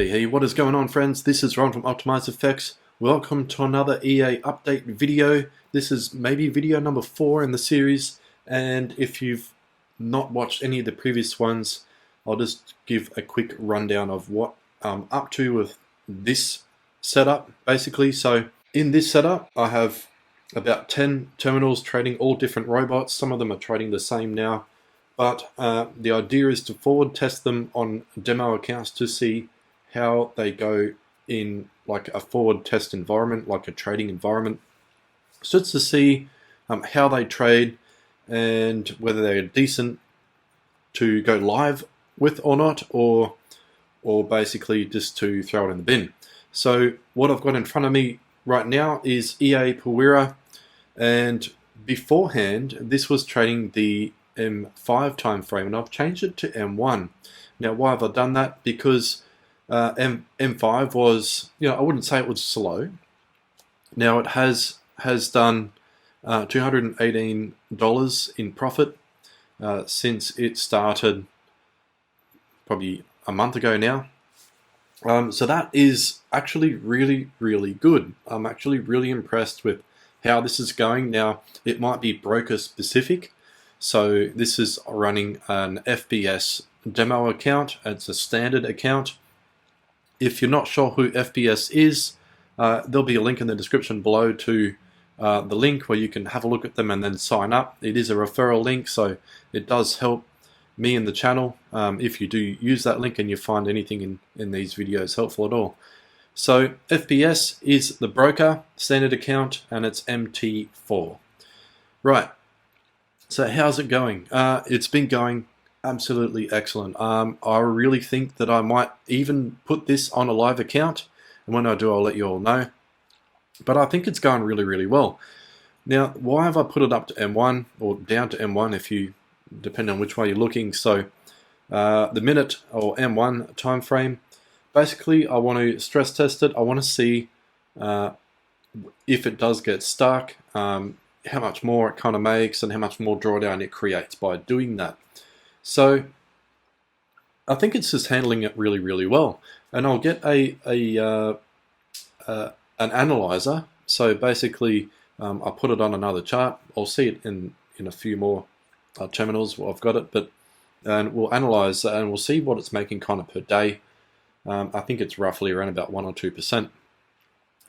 Hey, what is going on, friends? This is Ron from Optimize Effects. Welcome to another EA update video. This is maybe video number 4 in the series, and if you've not watched any of the previous ones, I'll just give a quick rundown of what I'm up to with this setup, basically. So in this setup, I have about 10 terminals trading all different robots. Some of them are trading the same now, but the idea is to forward test them on demo accounts to see how they go in like a forward test environment, like a trading environment. So it's to see how they trade and whether they're decent to go live with or not, or basically just to throw it in the bin. So what I've got in front of me right now is EA Puwira, and beforehand this was trading the M5 time frame, and I've changed it to M1. Now, why have I done that? Because M5 was, I wouldn't say it was slow. Now it has done $218 in profit since it started probably a month ago now. So that is actually really, really good. I'm actually really impressed with how this is going. Now, it might be broker specific. So this is running an FBS demo account. It's a standard account. If you're not sure who FBS is, there'll be a link in the description below to the link where you can have a look at them and then sign up. It is a referral link, so it does help me and the channel if you do use that link and you find anything in these videos helpful at all. So FBS is the broker standard account, and it's MT4. Right. So how's it going? It's been going absolutely excellent. I really think that I might even put this on a live account, and when I do, I'll let you all know. But I think it's going really, really well. Now, why have I put it up to M1 or down to M1 if you, depending on which way you're looking? So the minute or M1 time frame, basically I want to stress test it. I want to see if it does get stuck, how much more it kind of makes and how much more drawdown it creates by doing that. So I think it's just handling it really, really well. And I'll get an analyzer. So basically, I'll put it on another chart. I'll see it in a few more terminals where I've got it, and we'll analyze that and we'll see what it's making kind of per day. I think it's roughly around about 1 or 2%.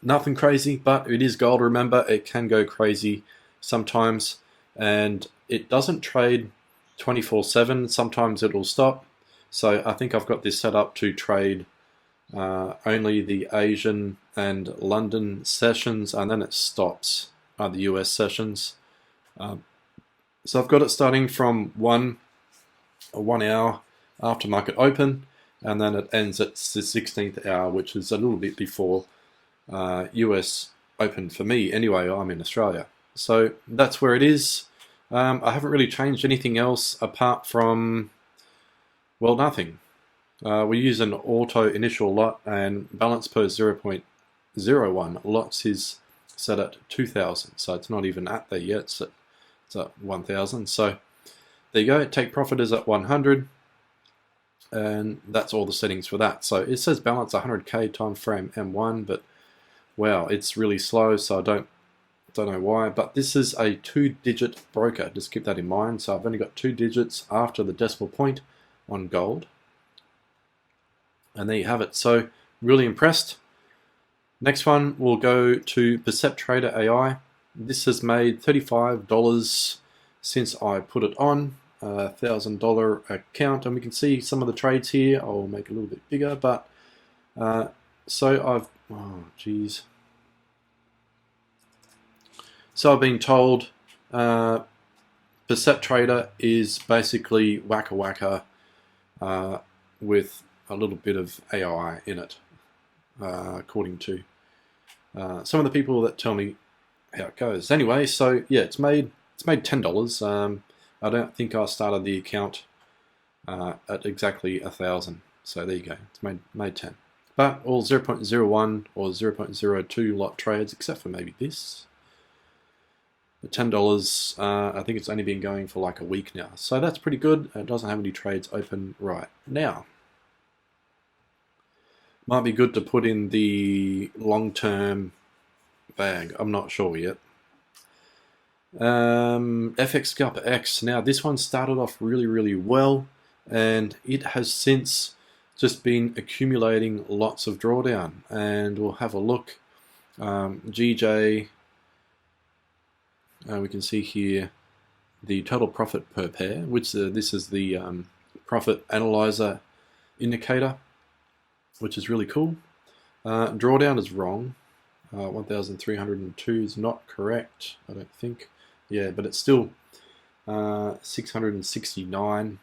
Nothing crazy, but it is gold. Remember, it can go crazy sometimes, and it doesn't trade 24/7. Sometimes it'll stop. So I think I've got this set up to trade only the Asian and London sessions, and then it stops the US sessions. So I've got it starting from 1 hour after market open, and then it ends at the 16th hour, which is a little bit before US open for me. Anyway, I'm in Australia. So that's where it is. I haven't really changed anything else apart from, well, nothing. We use an auto initial lot, and balance per 0.01 lots is set at 2000, so it's not even at there yet. It's at 1000. So there you go. Take profit is at 100, and that's all the settings for that. So it says balance 100k time frame M1, but wow, it's really slow, so I don't know why. But this is a 2-digit broker, just keep that in mind. So I've only got 2 digits after the decimal point on gold, and there you have it. So really impressed. Next one, we'll go to Percept Trader AI. This has made $35 since I put it on, a $1,000 account, and we can see some of the trades here. I'll make it a little bit bigger, but so I've, oh geez. So I've been told Percept Trader is basically wacka with a little bit of AI in it, according to some of the people that tell me how it goes. Anyway, so yeah, it's made $10. I don't think I started the account at exactly 1,000. So there you go. It's made 10. But all 0.01 or 0.02 lot trades, except for maybe this. The $10, I think it's only been going for like a week now. So that's pretty good. It doesn't have any trades open right now. Might be good to put in the long-term bag. I'm not sure yet. FX Scalper X. Now this one started off really well, and it has since just been accumulating lots of drawdown. And we'll have a look. GJ. We can see here the total profit per pair, which this is the profit analyzer indicator, which is really cool. Drawdown is wrong. 1,302 is not correct, I don't think. Yeah, but it's still 669.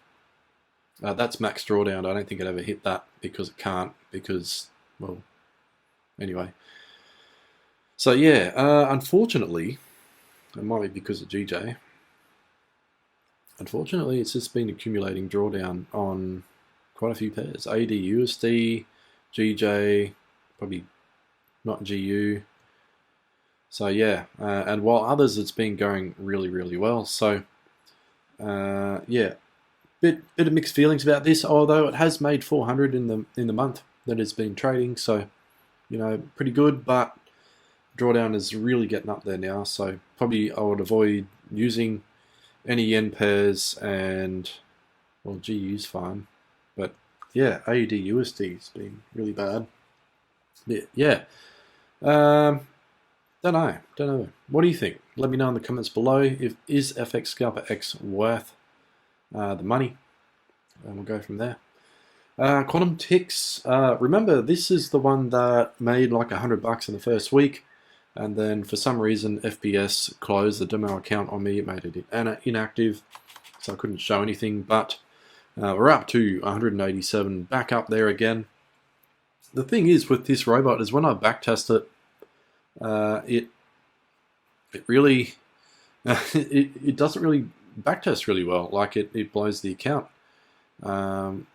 That's max drawdown. I don't think it ever hit that because it can't, because, well, anyway. So yeah, unfortunately, it might be because of GJ. Unfortunately, it's just been accumulating drawdown on quite a few pairs. AD/USD, GJ, probably not GU. So yeah, and while others it's been going really well. So yeah, bit of mixed feelings about this. Although it has made 400 in the month that it's been trading, so you know, pretty good. But drawdown is really getting up there now. So probably I would avoid using any yen pairs, and well, GU's fine, but yeah, AUD/USD has been really bad. Yeah. Don't know. What do you think? Let me know in the comments below. Is FX Scalper X worth the money? And we'll go from there. Quantum Ticks. Remember, this is the one that made like $100 in the first week, and then for some reason FPS closed the demo account on me. It made it inactive, so I couldn't show anything. But we're up to 187, back up there again. The thing is with this robot is when I backtest it, it really it doesn't really backtest really well. Like it blows the account on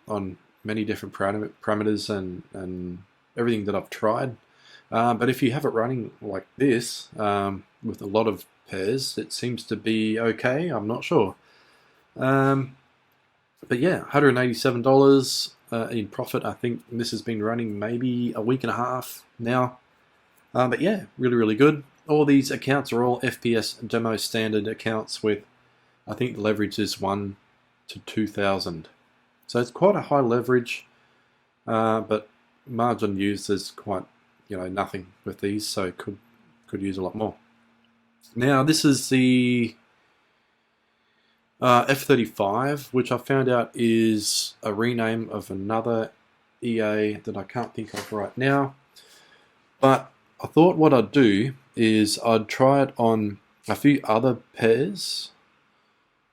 many different parameters and everything that I've tried. But if you have it running like this with a lot of pairs, it seems to be okay. I'm not sure. But yeah, $187 in profit. I think this has been running maybe a week and a half now. But yeah, really good. All these accounts are all FPS demo standard accounts with, I think the leverage is 1 to 2,000. So it's quite a high leverage, but margin used is quite, nothing with these, so could use a lot more. Now this is the F35, which I found out is a rename of another EA that I can't think of right now. But I thought what I'd do is I'd try it on a few other pairs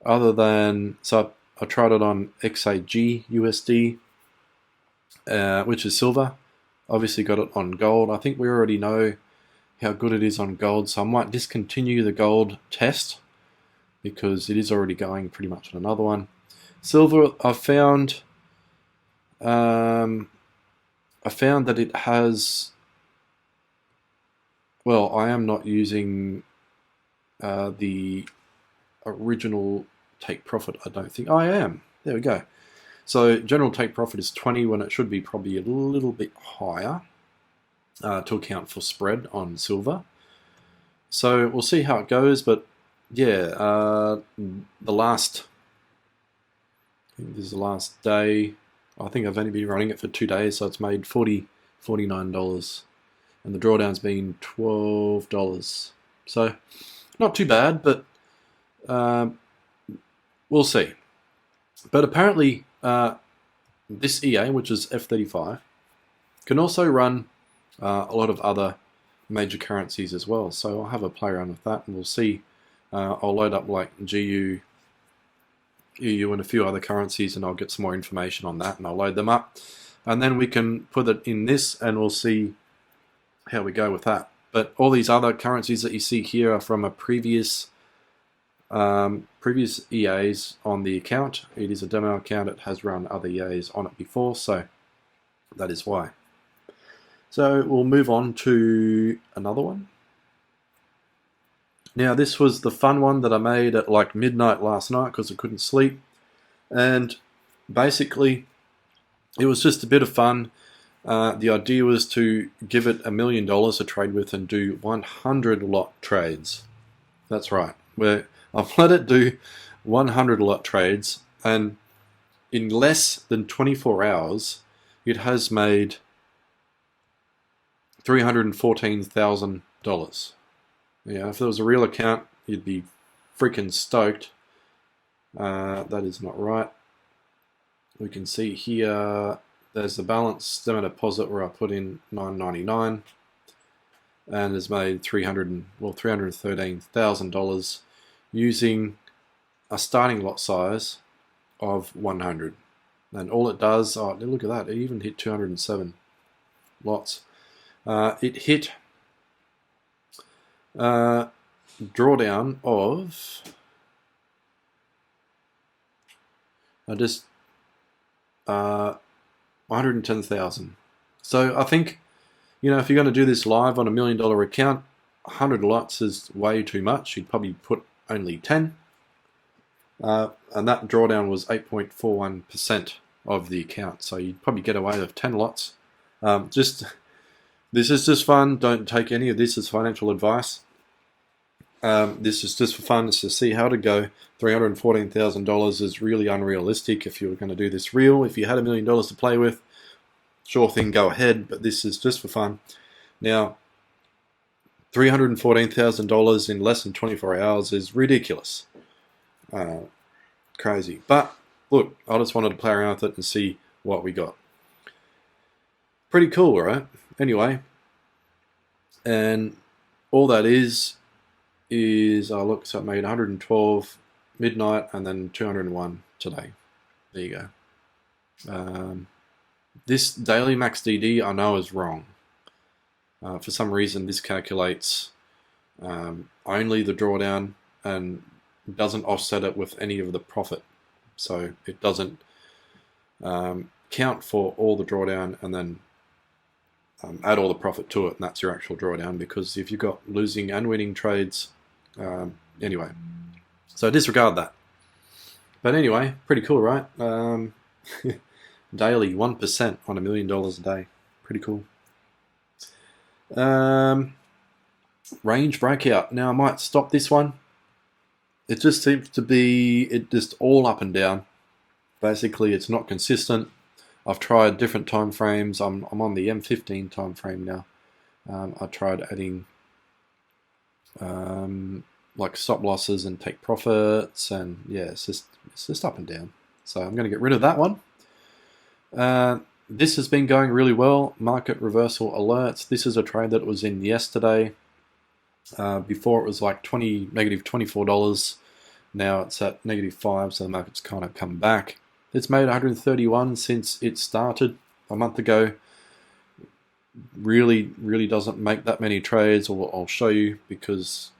other than, so I tried it on XAG/USD, which is silver. Obviously got it on gold. I think we already know how good it is on gold, so I might discontinue the gold test because it is already going pretty much on another one. Silver, I found that it has, well, I am not using the original take profit, I don't think. I am. There we go. So general take profit is 20 when it should be probably a little bit higher to account for spread on silver. So we'll see how it goes, but yeah, the last, I think this is the last day. I think I've only been running it for 2 days, so it's made $49. And the drawdown's been $12. So not too bad, but we'll see. But apparently this EA, which is F35, can also run a lot of other major currencies as well. So I'll have a play around with that, and we'll see. I'll load up like GU, EU, and a few other currencies, and I'll get some more information on that, and I'll load them up. And then we can put it in this, and we'll see how we go with that. But all these other currencies that you see here are from a previous EAs on the account. It is a demo account. It has run other EAs on it before, so that is why. So we'll move on to another one. Now this was the fun one that I made at like midnight last night because I couldn't sleep, and basically it was just a bit of fun. The idea was to give it $1 million to trade with and do 100 lot trades. That's right. I've let it do 100 lot trades, and in less than 24 hours, it has made $314,000. Yeah, if there was a real account, you'd be freaking stoked. That is not right. We can see here, there's the balance demo deposit where I put in $9.99, and has made $313,000 using a starting lot size of 100. And all it does, oh look at that, it even hit 207 lots. It hit drawdown of just 110,000. So I think, if you're going to do this live on $1 million account, 100 lots is way too much. You'd probably put only 10. And that drawdown was 8.41% of the account. So you'd probably get away with 10 lots. This is just fun. Don't take any of this as financial advice. This is just for fun, just to see how to go. $314,000 is really unrealistic if you were going to do this real. If you had $1 million to play with, sure thing, go ahead, but this is just for fun. Now, $314,000 in less than 24 hours is ridiculous. Crazy. But, look, I just wanted to play around with it and see what we got. Pretty cool, right? Anyway, and all that is so it made 112 midnight and then 201 today. There you go. This daily max DD I know is wrong. For some reason this calculates only the drawdown and doesn't offset it with any of the profit. So it doesn't count for all the drawdown and then add all the profit to it, and that's your actual drawdown, because if you've got losing and winning trades, anyway, so disregard that. But anyway, pretty cool, right? Daily 1% on $1 million a day, pretty cool. Range breakout. Now I might stop this one. It just seems to be just all up and down. Basically, it's not consistent. I've tried different time frames. I'm on the M15 time frame now. I tried adding like stop losses and take profits, and yeah, it's just up and down. So I'm going to get rid of that one. This has been going really well. Market reversal alerts. This is a trade that was in yesterday. Before it was like negative $24. Now it's at -5, so the market's kind of come back. It's made 131 since it started a month ago. Really doesn't make that many trades, or I'll show you, because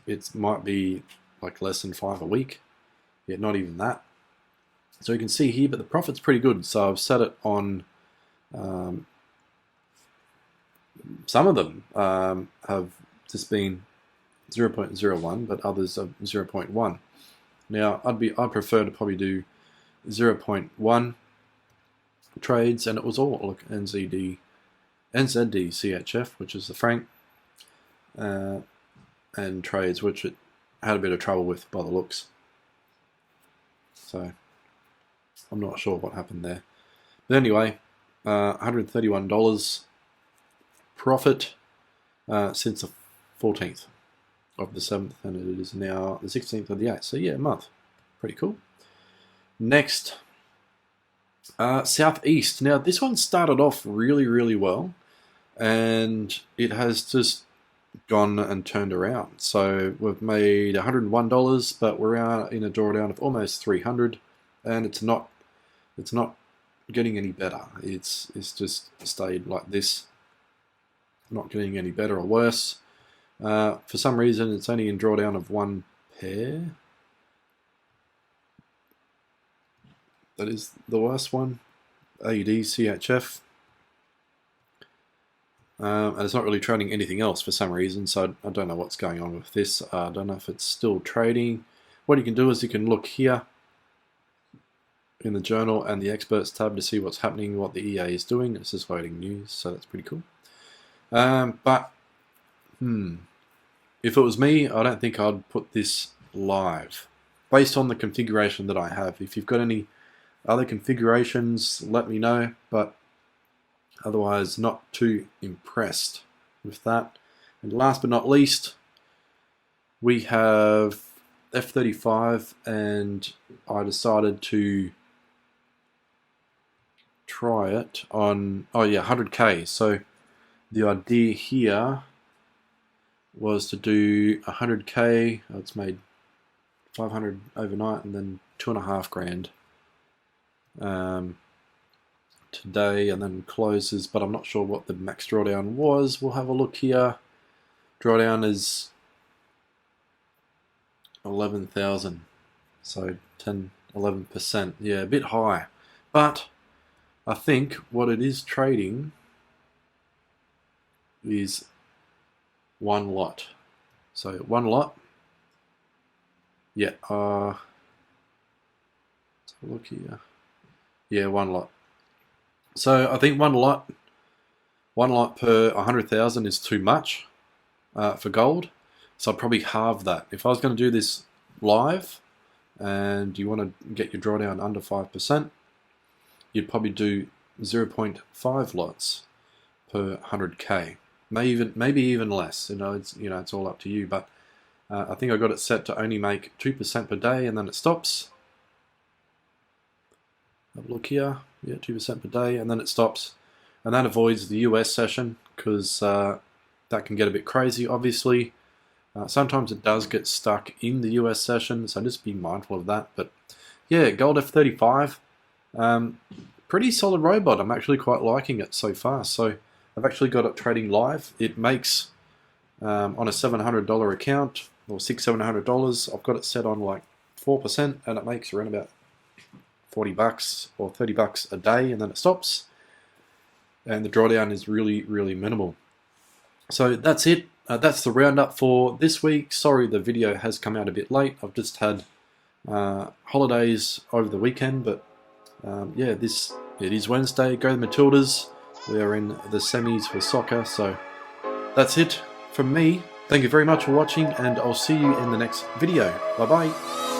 it might be like less than 5 a week. Yeah, not even that. So you can see here, but the profit's pretty good. So I've set it on, some of them have just been 0.01, but others are 0.1. Now I'd prefer to probably do 0.1 trades, and it was all, look, NZD CHF, which is the franc, and trades which it had a bit of trouble with by the looks. So I'm not sure what happened there. But anyway, $131 profit since the 14th of the 7th, and it is now the 16th of the 8th. So yeah, a month. Pretty cool. Next, Southeast. Now this one started off really well, and it has just gone and turned around. So we've made $101, but we're out in a drawdown of almost 300, and it's not getting any better. It's just stayed like this, not getting any better or worse. For some reason, it's only in drawdown of one pair. That is the worst one, AUD CHF. And it's not really trading anything else for some reason, so I don't know what's going on with this. I don't know if it's still trading. What you can do is you can look here. in the journal and the experts tab to see what's happening, what the EA is doing. It's just loading news, so that's pretty cool. If it was me, I don't think I'd put this live based on the configuration that I have. If you've got any other configurations, let me know, but otherwise not too impressed with that. And last but not least, we have F-35, and I decided to try it on 100k. So the idea here was to do 100k. It's made 500 overnight and then 2.5 grand today, and then closes, but I'm not sure what the max drawdown was. We'll have a look here. Drawdown is 11,000, so 11%. Yeah, a bit high, but I think what it is trading is one lot. So one lot. Yeah, let's have a look here. Yeah, one lot. So I think one lot per 100,000 is too much for gold. So I'd probably halve that. If I was going to do this live and you want to get your drawdown under 5%, you'd probably do 0.5 lots per 100k. Maybe even less. It's all up to you. But I think I got it set to only make 2% per day, and then it stops. Have a look here. Yeah, 2% per day, and then it stops. And that avoids the US session, because that can get a bit crazy, obviously. Sometimes it does get stuck in the US session, so just be mindful of that. But yeah, Gold F-35, pretty solid robot. I'm actually quite liking it so far. So I've actually got it trading live. It makes, on a $700 account, or $700, I've got it set on like 4%, and it makes around about $40 or $30 a day, and then it stops. And the drawdown is really, really minimal. So that's it. That's the roundup for this week. Sorry the video has come out a bit late. I've just had holidays over the weekend, but yeah, it is Wednesday. Go the Matildas. We are in the semis for soccer. So that's it from me. Thank you very much for watching, and I'll see you in the next video. Bye bye.